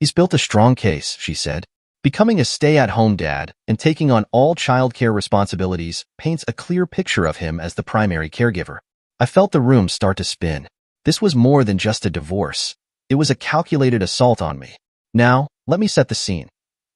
He's built a strong case, she said. Becoming a stay-at-home dad and taking on all childcare responsibilities paints a clear picture of him as the primary caregiver. I felt the room start to spin. This was more than just a divorce. It was a calculated assault on me. Now, let me set the scene.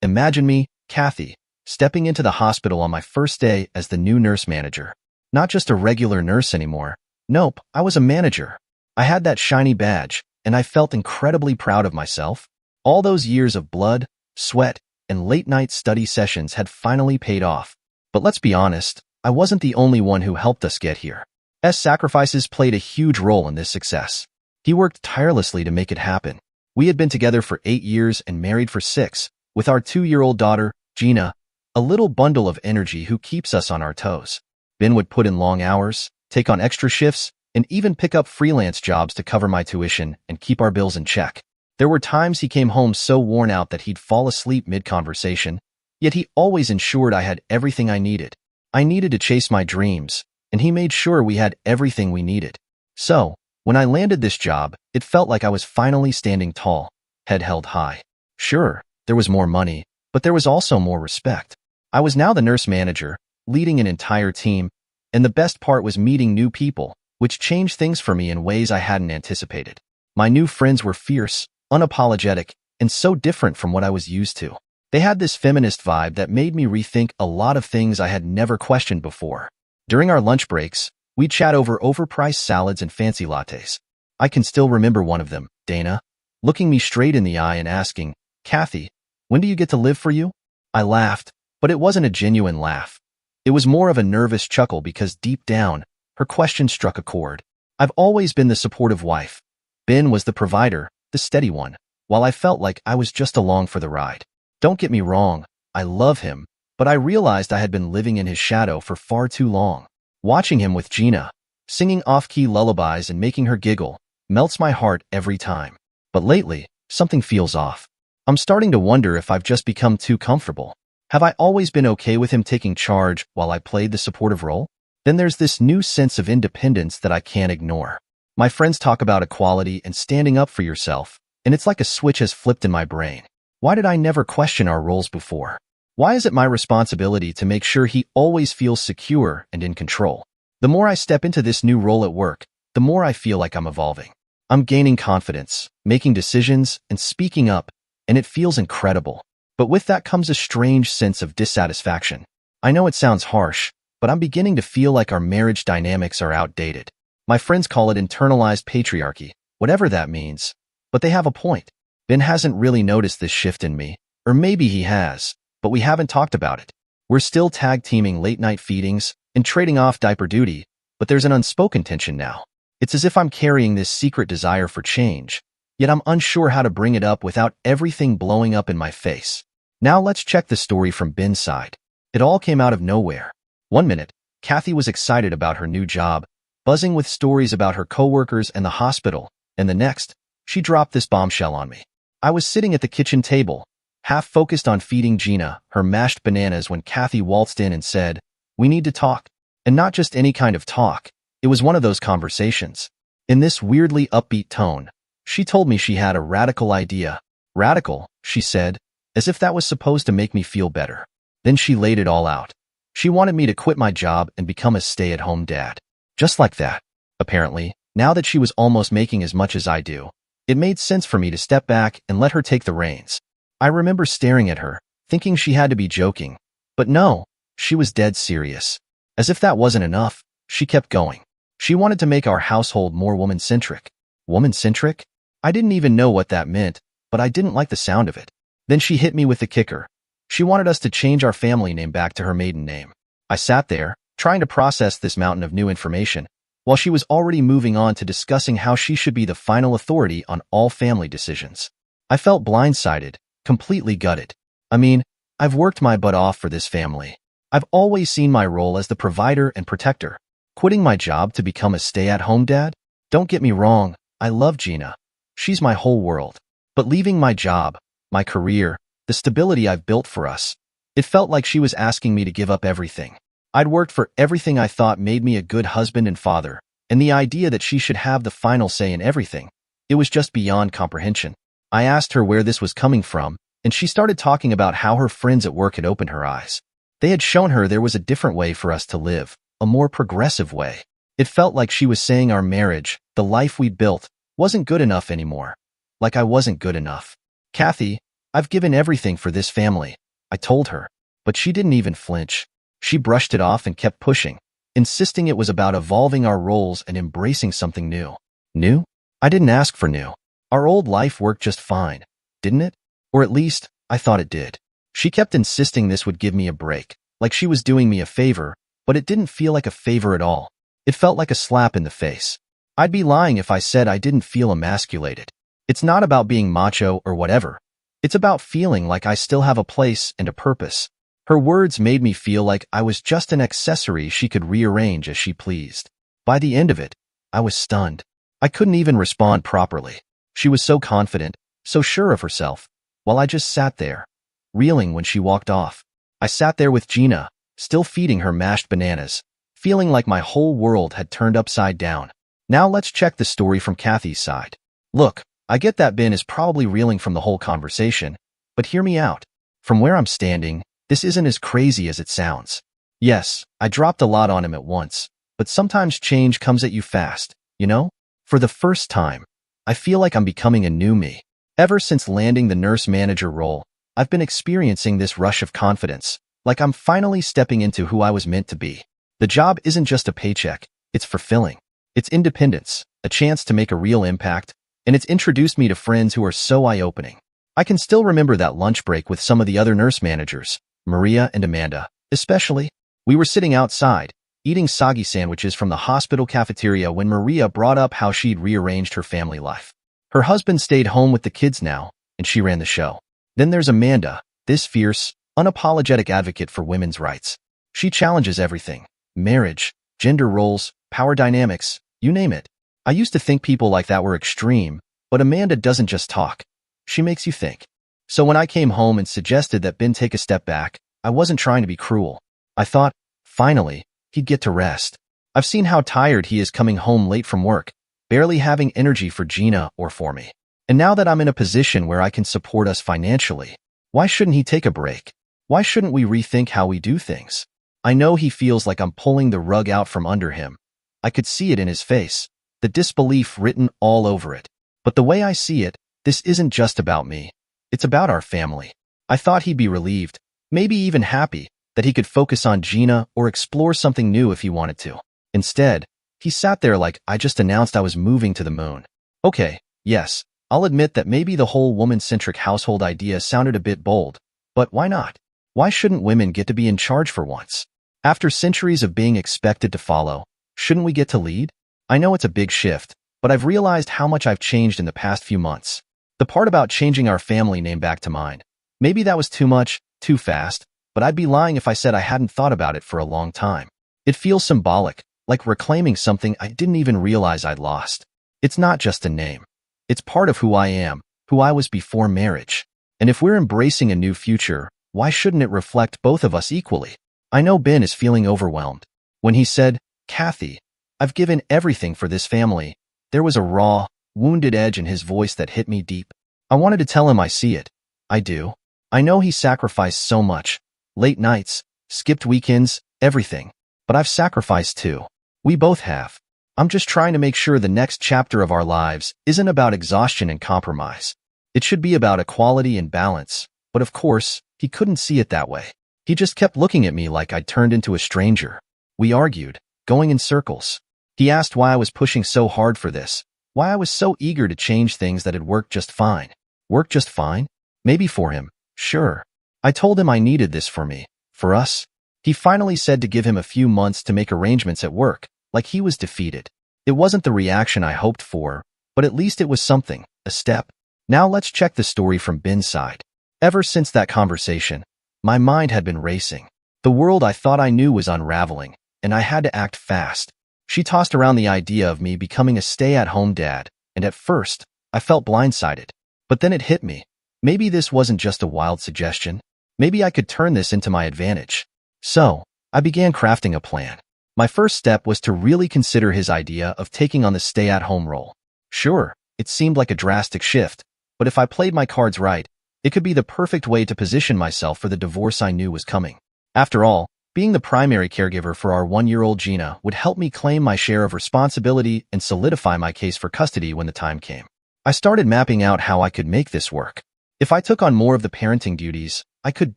Imagine me, Kathy, stepping into the hospital on my first day as the new nurse manager. Not just a regular nurse anymore. Nope, I was a manager. I had that shiny badge, and I felt incredibly proud of myself. All those years of blood, sweat, and late-night study sessions had finally paid off. But let's be honest, I wasn't the only one who helped us get here. Sacrifices played a huge role in this success. He worked tirelessly to make it happen. We had been together for 8 years and married for 6, with our 2-year-old daughter, Gina, a little bundle of energy who keeps us on our toes. Ben would put in long hours, take on extra shifts, and even pick up freelance jobs to cover my tuition and keep our bills in check. There were times he came home so worn out that he'd fall asleep mid-conversation, yet he always ensured I had everything I needed. I needed to chase my dreams, and he made sure we had everything we needed. So, when I landed this job, it felt like I was finally standing tall, head held high. Sure, there was more money, but there was also more respect. I was now the nurse manager, leading an entire team, and the best part was meeting new people, which changed things for me in ways I hadn't anticipated. My new friends were fierce, unapologetic, and so different from what I was used to. They had this feminist vibe that made me rethink a lot of things I had never questioned before. During our lunch breaks, we'd chat over overpriced salads and fancy lattes. I can still remember one of them, Dana, looking me straight in the eye and asking, "Kathy, when do you get to live for you?" I laughed, but it wasn't a genuine laugh. It was more of a nervous chuckle because deep down, her question struck a chord. I've always been the supportive wife. Ben was the provider, the steady one, while I felt like I was just along for the ride. Don't get me wrong, I love him, but I realized I had been living in his shadow for far too long. Watching him with Gina, singing off-key lullabies and making her giggle, melts my heart every time. But lately, something feels off. I'm starting to wonder if I've just become too comfortable. Have I always been okay with him taking charge while I played the supportive role? Then there's this new sense of independence that I can't ignore. My friends talk about equality and standing up for yourself, and it's like a switch has flipped in my brain. Why did I never question our roles before? Why is it my responsibility to make sure he always feels secure and in control? The more I step into this new role at work, the more I feel like I'm evolving. I'm gaining confidence, making decisions, and speaking up, and it feels incredible. But with that comes a strange sense of dissatisfaction. I know it sounds harsh, but I'm beginning to feel like our marriage dynamics are outdated. My friends call it internalized patriarchy, whatever that means. But they have a point. Ben hasn't really noticed this shift in me, or maybe he has, but we haven't talked about it. We're still tag-teaming late-night feedings and trading off diaper duty, but there's an unspoken tension now. It's as if I'm carrying this secret desire for change, yet I'm unsure how to bring it up without everything blowing up in my face. Now let's check the story from Ben's side. It all came out of nowhere. One minute, Kathy was excited about her new job, buzzing with stories about her coworkers and the hospital, and the next, she dropped this bombshell on me. I was sitting at the kitchen table, half focused on feeding Gina her mashed bananas when Kathy waltzed in and said, "We need to talk." And not just any kind of talk. It was one of those conversations. In this weirdly upbeat tone, she told me she had a radical idea. Radical, she said, as if that was supposed to make me feel better. Then she laid it all out. She wanted me to quit my job and become a stay-at-home dad. Just like that. Apparently, now that she was almost making as much as I do, it made sense for me to step back and let her take the reins. I remember staring at her, thinking she had to be joking. But no, she was dead serious. As if that wasn't enough, she kept going. She wanted to make our household more woman-centric. Woman-centric? I didn't even know what that meant, but I didn't like the sound of it. Then she hit me with the kicker. She wanted us to change our family name back to her maiden name. I sat there, trying to process this mountain of new information, while she was already moving on to discussing how she should be the final authority on all family decisions. I felt blindsided, completely gutted. I mean, I've worked my butt off for this family. I've always seen my role as the provider and protector. Quitting my job to become a stay-at-home dad? Don't get me wrong, I love Gina. She's my whole world. But leaving my job, my career, the stability I've built for us, it felt like she was asking me to give up everything. I'd worked for everything I thought made me a good husband and father, and the idea that she should have the final say in everything, it was just beyond comprehension. I asked her where this was coming from, and she started talking about how her friends at work had opened her eyes. They had shown her there was a different way for us to live, a more progressive way. It felt like she was saying our marriage, the life we'd built, wasn't good enough anymore. Like I wasn't good enough. Kathy, I've given everything for this family, I told her. But she didn't even flinch. She brushed it off and kept pushing, insisting it was about evolving our roles and embracing something new. New? I didn't ask for new. Our old life worked just fine, didn't it? Or at least, I thought it did. She kept insisting this would give me a break, like she was doing me a favor, but it didn't feel like a favor at all. It felt like a slap in the face. I'd be lying if I said I didn't feel emasculated. It's not about being macho or whatever. It's about feeling like I still have a place and a purpose. Her words made me feel like I was just an accessory she could rearrange as she pleased. By the end of it, I was stunned. I couldn't even respond properly. She was so confident, so sure of herself, while I just sat there, reeling when she walked off. I sat there with Gina, still feeding her mashed bananas, feeling like my whole world had turned upside down. Now let's check the story from Kathy's side. Look, I get that Ben is probably reeling from the whole conversation, but hear me out. From where I'm standing, this isn't as crazy as it sounds. Yes, I dropped a lot on him at once, but sometimes change comes at you fast, you know? For the first time, I feel like I'm becoming a new me. Ever since landing the nurse manager role, I've been experiencing this rush of confidence, like I'm finally stepping into who I was meant to be. The job isn't just a paycheck, it's fulfilling. It's independence, a chance to make a real impact, and it's introduced me to friends who are so eye-opening. I can still remember that lunch break with some of the other nurse managers, Maria and Amanda, especially. We were sitting outside, eating soggy sandwiches from the hospital cafeteria when Maria brought up how she'd rearranged her family life. Her husband stayed home with the kids now, and she ran the show. Then there's Amanda, this fierce, unapologetic advocate for women's rights. She challenges everything: marriage, gender roles, power dynamics, you name it. I used to think people like that were extreme, but Amanda doesn't just talk. She makes you think. So when I came home and suggested that Ben take a step back, I wasn't trying to be cruel. I thought, finally, he'd get to rest. I've seen how tired he is coming home late from work, barely having energy for Gina or for me. And now that I'm in a position where I can support us financially, why shouldn't he take a break? Why shouldn't we rethink how we do things? I know he feels like I'm pulling the rug out from under him. I could see it in his face, the disbelief written all over it. But the way I see it, this isn't just about me. It's about our family. I thought he'd be relieved, maybe even happy, that he could focus on Gina or explore something new if he wanted to. Instead, he sat there like I just announced I was moving to the moon. Okay, yes, I'll admit that maybe the whole woman-centric household idea sounded a bit bold, but why not? Why shouldn't women get to be in charge for once? After centuries of being expected to follow, shouldn't we get to lead? I know it's a big shift, but I've realized how much I've changed in the past few months. The part about changing our family name back to mine. Maybe that was too much, too fast, but I'd be lying if I said I hadn't thought about it for a long time. It feels symbolic, like reclaiming something I didn't even realize I'd lost. It's not just a name. It's part of who I am, who I was before marriage. And if we're embracing a new future, why shouldn't it reflect both of us equally? I know Ben is feeling overwhelmed. When he said, "Kathy, I've given everything for this family," there was a raw, wounded edge in his voice that hit me deep. I wanted to tell him I see it. I do. I know he sacrificed so much. Late nights, skipped weekends, everything. But I've sacrificed too. We both have. I'm just trying to make sure the next chapter of our lives isn't about exhaustion and compromise. It should be about equality and balance. But of course, he couldn't see it that way. He just kept looking at me like I'd turned into a stranger. We argued, going in circles. He asked why I was pushing so hard for this, why I was so eager to change things that had worked just fine. Worked just fine? Maybe for him, sure. I told him I needed this for me, for us. He finally said to give him a few months to make arrangements at work, like he was defeated. It wasn't the reaction I hoped for, but at least it was something, a step. Now let's check the story from Ben's side. Ever since that conversation, my mind had been racing. The world I thought I knew was unraveling, and I had to act fast. She tossed around the idea of me becoming a stay-at-home dad, and at first, I felt blindsided. But then it hit me. Maybe this wasn't just a wild suggestion. Maybe I could turn this into my advantage. So, I began crafting a plan. My first step was to really consider his idea of taking on the stay-at-home role. Sure, it seemed like a drastic shift, but if I played my cards right, it could be the perfect way to position myself for the divorce I knew was coming. After all, being the primary caregiver for our 1-year-old Gina would help me claim my share of responsibility and solidify my case for custody when the time came. I started mapping out how I could make this work. If I took on more of the parenting duties, I could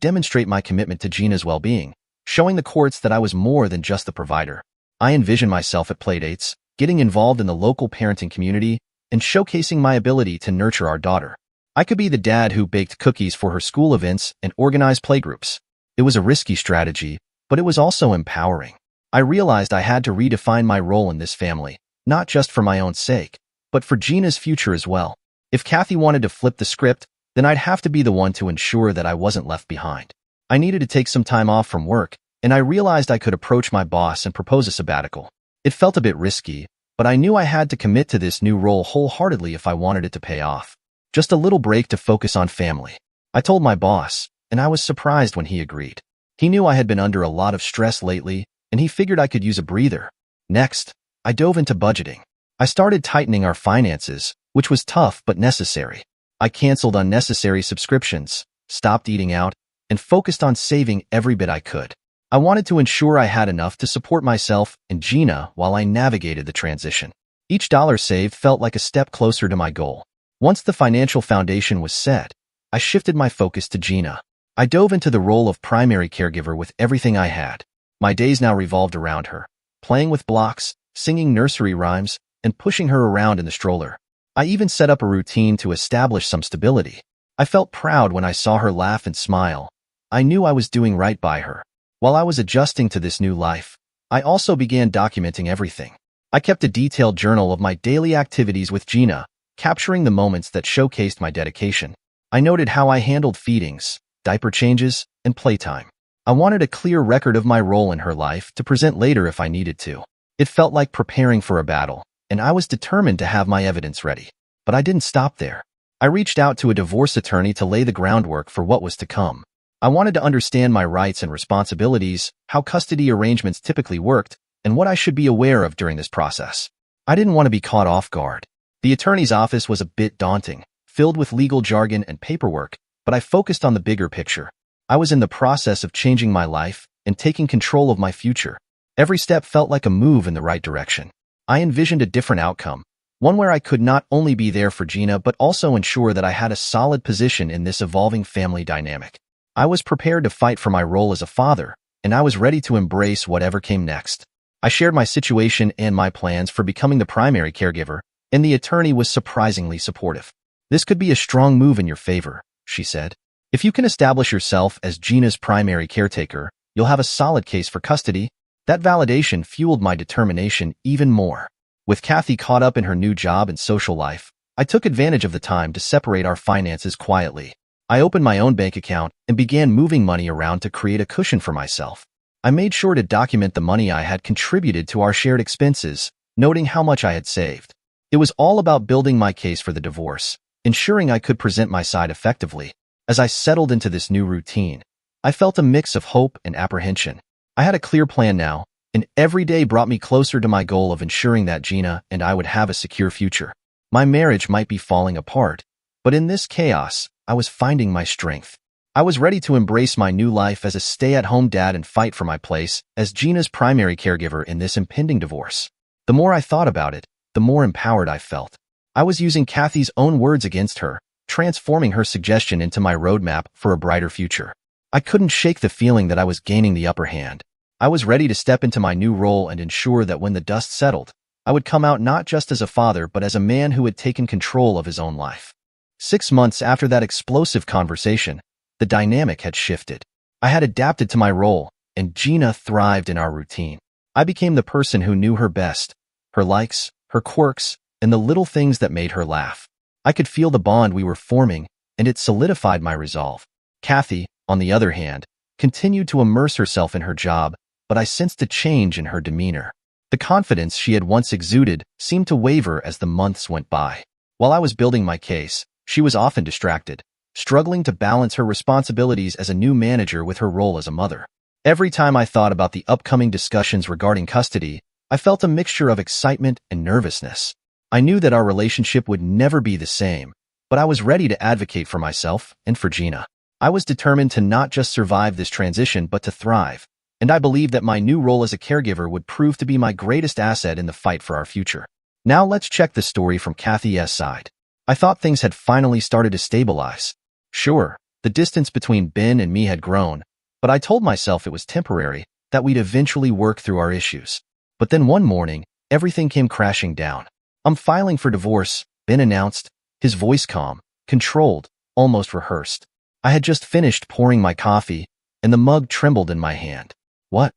demonstrate my commitment to Gina's well-being, showing the courts that I was more than just the provider. I envisioned myself at playdates, getting involved in the local parenting community, and showcasing my ability to nurture our daughter. I could be the dad who baked cookies for her school events and organized playgroups. It was a risky strategy, but it was also empowering. I realized I had to redefine my role in this family, not just for my own sake, but for Gina's future as well. If Kathy wanted to flip the script, then I'd have to be the one to ensure that I wasn't left behind. I needed to take some time off from work, and I realized I could approach my boss and propose a sabbatical. It felt a bit risky, but I knew I had to commit to this new role wholeheartedly if I wanted it to pay off. Just a little break to focus on family. I told my boss, and I was surprised when he agreed. He knew I had been under a lot of stress lately, and he figured I could use a breather. Next, I dove into budgeting. I started tightening our finances, which was tough but necessary. I canceled unnecessary subscriptions, stopped eating out, and focused on saving every bit I could. I wanted to ensure I had enough to support myself and Gina while I navigated the transition. Each dollar saved felt like a step closer to my goal. Once the financial foundation was set, I shifted my focus to Gina. I dove into the role of primary caregiver with everything I had. My days now revolved around her, playing with blocks, singing nursery rhymes, and pushing her around in the stroller. I even set up a routine to establish some stability. I felt proud when I saw her laugh and smile. I knew I was doing right by her. While I was adjusting to this new life, I also began documenting everything. I kept a detailed journal of my daily activities with Gina, capturing the moments that showcased my dedication. I noted how I handled feedings, diaper changes, and playtime. I wanted a clear record of my role in her life to present later if I needed to. It felt like preparing for a battle, and I was determined to have my evidence ready. But I didn't stop there. I reached out to a divorce attorney to lay the groundwork for what was to come. I wanted to understand my rights and responsibilities, how custody arrangements typically worked, and what I should be aware of during this process. I didn't want to be caught off guard. The attorney's office was a bit daunting, filled with legal jargon and paperwork, but I focused on the bigger picture. I was in the process of changing my life and taking control of my future. Every step felt like a move in the right direction. I envisioned a different outcome, one where I could not only be there for Gina but also ensure that I had a solid position in this evolving family dynamic. I was prepared to fight for my role as a father, and I was ready to embrace whatever came next. I shared my situation and my plans for becoming the primary caregiver, and the attorney was surprisingly supportive. "This could be a strong move in your favor," she said. "If you can establish yourself as Gina's primary caretaker, you'll have a solid case for custody." That validation fueled my determination even more. With Kathy caught up in her new job and social life, I took advantage of the time to separate our finances quietly. I opened my own bank account and began moving money around to create a cushion for myself. I made sure to document the money I had contributed to our shared expenses, noting how much I had saved. It was all about building my case for the divorce, ensuring I could present my side effectively. As I settled into this new routine, I felt a mix of hope and apprehension. I had a clear plan now, and every day brought me closer to my goal of ensuring that Gina and I would have a secure future. My marriage might be falling apart, but in this chaos, I was finding my strength. I was ready to embrace my new life as a stay-at-home dad and fight for my place as Gina's primary caregiver in this impending divorce. The more I thought about it, the more empowered I felt. I was using Kathy's own words against her, transforming her suggestion into my roadmap for a brighter future. I couldn't shake the feeling that I was gaining the upper hand. I was ready to step into my new role and ensure that when the dust settled, I would come out not just as a father but as a man who had taken control of his own life. 6 months after that explosive conversation, the dynamic had shifted. I had adapted to my role, and Gina thrived in our routine. I became the person who knew her best, her likes, her quirks, and the little things that made her laugh. I could feel the bond we were forming, and it solidified my resolve. Kathy, on the other hand, continued to immerse herself in her job, but I sensed a change in her demeanor. The confidence she had once exuded seemed to waver as the months went by. While I was building my case, she was often distracted, struggling to balance her responsibilities as a new manager with her role as a mother. Every time I thought about the upcoming discussions regarding custody, I felt a mixture of excitement and nervousness. I knew that our relationship would never be the same, but I was ready to advocate for myself and for Gina. I was determined to not just survive this transition but to thrive, and I believed that my new role as a caregiver would prove to be my greatest asset in the fight for our future. Now let's check the story from Kathy's side. I thought things had finally started to stabilize. Sure, the distance between Ben and me had grown, but I told myself it was temporary, that we'd eventually work through our issues. But then one morning, everything came crashing down. "I'm filing for divorce," Ben announced, his voice calm, controlled, almost rehearsed. I had just finished pouring my coffee, and the mug trembled in my hand. "What?"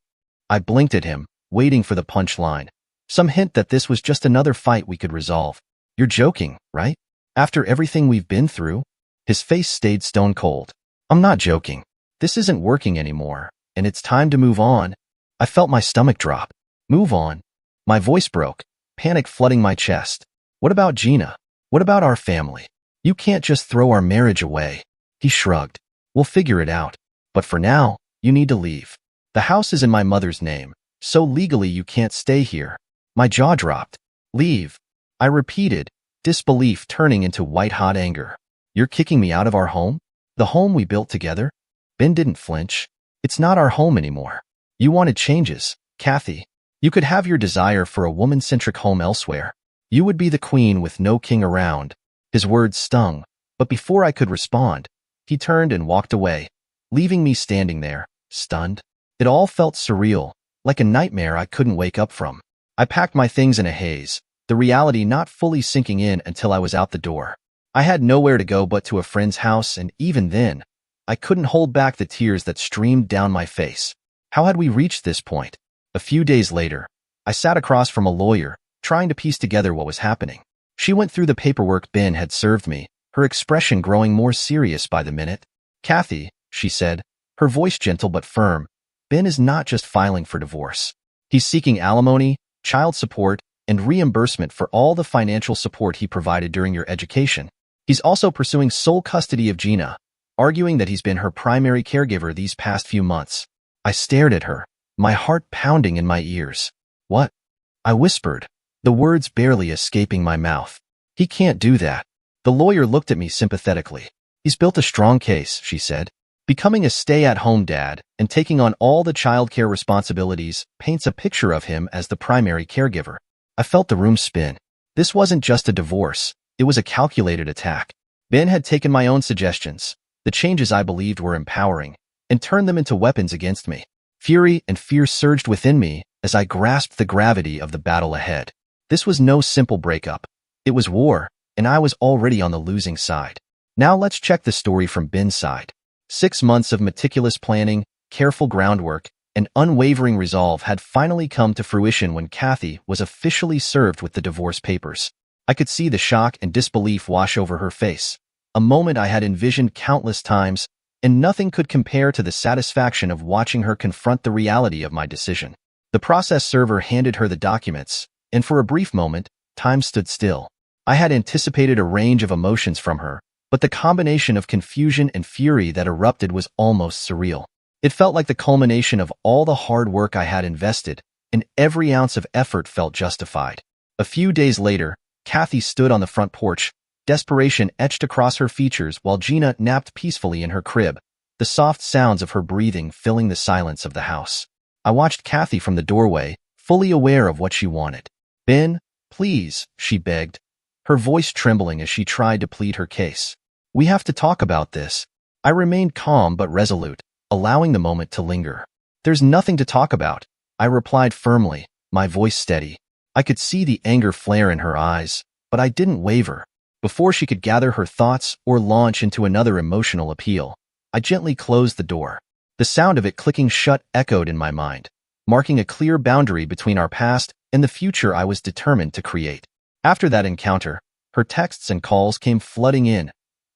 I blinked at him, waiting for the punchline. Some hint that this was just another fight we could resolve. "You're joking, right? After everything we've been through?" His face stayed stone cold. "I'm not joking. This isn't working anymore, and it's time to move on." I felt my stomach drop. Move on? My voice broke, panic flooding my chest. "What about Gina? What about our family? You can't just throw our marriage away." He shrugged. "We'll figure it out. But for now, you need to leave. The house is in my mother's name, so legally you can't stay here." My jaw dropped. "Leave?" I repeated, disbelief turning into white-hot anger. "You're kicking me out of our home? The home we built together?" Ben didn't flinch. "It's not our home anymore. You wanted changes, Kathy. You could have your desire for a woman-centric home elsewhere. You would be the queen with no king around." His words stung, but before I could respond, he turned and walked away, leaving me standing there, stunned. It all felt surreal, like a nightmare I couldn't wake up from. I packed my things in a haze, the reality not fully sinking in until I was out the door. I had nowhere to go but to a friend's house, and even then, I couldn't hold back the tears that streamed down my face. How had we reached this point? A few days later, I sat across from a lawyer, trying to piece together what was happening. She went through the paperwork Ben had served me, her expression growing more serious by the minute. "Kathy," she said, her voice gentle but firm, "Ben is not just filing for divorce. He's seeking alimony, child support, and reimbursement for all the financial support he provided during your education. He's also pursuing sole custody of Gina, arguing that he's been her primary caregiver these past few months." I stared at her, my heart pounding in my ears. "What?" I whispered, the words barely escaping my mouth. "He can't do that." The lawyer looked at me sympathetically. "He's built a strong case," she said. "Becoming a stay-at-home dad and taking on all the childcare responsibilities paints a picture of him as the primary caregiver." I felt the room spin. This wasn't just a divorce, it was a calculated attack. Ben had taken my own suggestions, the changes I believed were empowering, and turned them into weapons against me. Fury and fear surged within me as I grasped the gravity of the battle ahead. This was no simple breakup. It was war, and I was already on the losing side. Now let's check the story from Ben's side. 6 months of meticulous planning, careful groundwork, and unwavering resolve had finally come to fruition when Kathy was officially served with the divorce papers. I could see the shock and disbelief wash over her face, a moment I had envisioned countless times, and nothing could compare to the satisfaction of watching her confront the reality of my decision. The process server handed her the documents, and for a brief moment, time stood still. I had anticipated a range of emotions from her, but the combination of confusion and fury that erupted was almost surreal. It felt like the culmination of all the hard work I had invested, and every ounce of effort felt justified. A few days later, Kathy stood on the front porch, desperation etched across her features while Gina napped peacefully in her crib, the soft sounds of her breathing filling the silence of the house. I watched Kathy from the doorway, fully aware of what she wanted. "Ben, please," she begged, her voice trembling as she tried to plead her case. "We have to talk about this." I remained calm but resolute, allowing the moment to linger. "There's nothing to talk about," I replied firmly, my voice steady. I could see the anger flare in her eyes, but I didn't waver. Before she could gather her thoughts or launch into another emotional appeal, I gently closed the door. The sound of it clicking shut echoed in my mind, marking a clear boundary between our past and the future I was determined to create. After that encounter, her texts and calls came flooding in,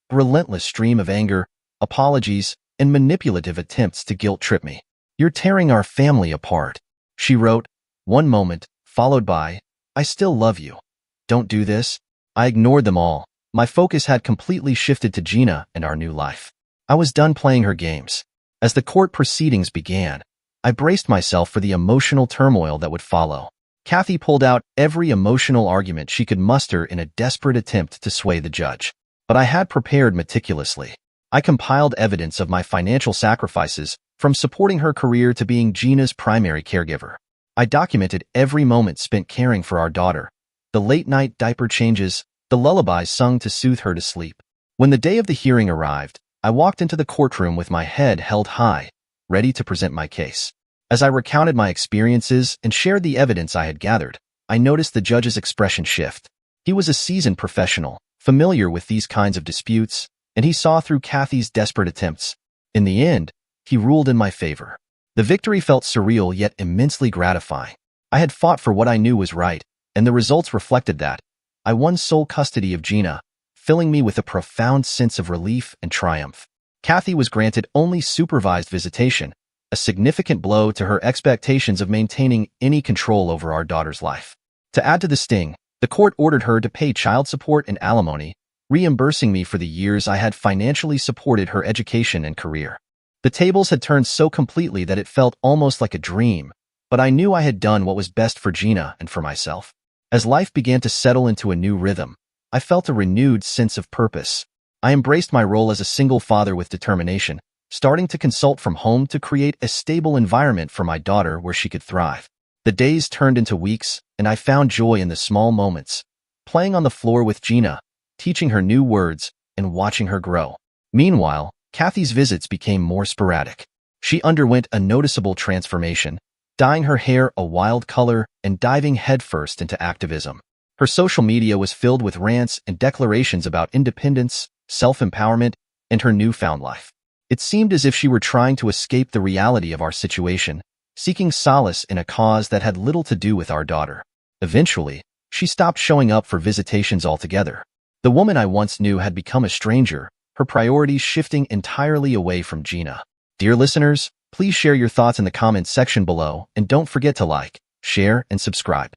a relentless stream of anger, apologies, and manipulative attempts to guilt-trip me. "You're tearing our family apart," she wrote, one moment, followed by, "I still love you. Don't do this." I ignored them all. My focus had completely shifted to Gina and our new life. I was done playing her games. As the court proceedings began, I braced myself for the emotional turmoil that would follow. Kathy pulled out every emotional argument she could muster in a desperate attempt to sway the judge. but I had prepared meticulously. I compiled evidence of my financial sacrifices, from supporting her career to being Gina's primary caregiver. I documented every moment spent caring for our daughter, the late-night diaper changes, the lullabies sung to soothe her to sleep. When the day of the hearing arrived, I walked into the courtroom with my head held high, ready to present my case. As I recounted my experiences and shared the evidence I had gathered, I noticed the judge's expression shift. He was a seasoned professional, familiar with these kinds of disputes, and he saw through Kathy's desperate attempts. In the end, he ruled in my favor. The victory felt surreal yet immensely gratifying. I had fought for what I knew was right, and the results reflected that. I won sole custody of Gina, filling me with a profound sense of relief and triumph. Kathy was granted only supervised visitation, a significant blow to her expectations of maintaining any control over our daughter's life. To add to the sting, the court ordered her to pay child support and alimony, reimbursing me for the years I had financially supported her education and career. The tables had turned so completely that it felt almost like a dream, but I knew I had done what was best for Gina and for myself. As life began to settle into a new rhythm, I felt a renewed sense of purpose. I embraced my role as a single father with determination, starting to consult from home to create a stable environment for my daughter where she could thrive. The days turned into weeks, and I found joy in the small moments, playing on the floor with Gina, teaching her new words, and watching her grow. Meanwhile, Kathy's visits became more sporadic. She underwent a noticeable transformation, dyeing her hair a wild color and diving headfirst into activism. Her social media was filled with rants and declarations about independence, self-empowerment, and her newfound life. It seemed as if she were trying to escape the reality of our situation, seeking solace in a cause that had little to do with our daughter. Eventually, she stopped showing up for visitations altogether. The woman I once knew had become a stranger, her priorities shifting entirely away from Gina. Dear listeners, please share your thoughts in the comments section below and don't forget to like, share, and subscribe.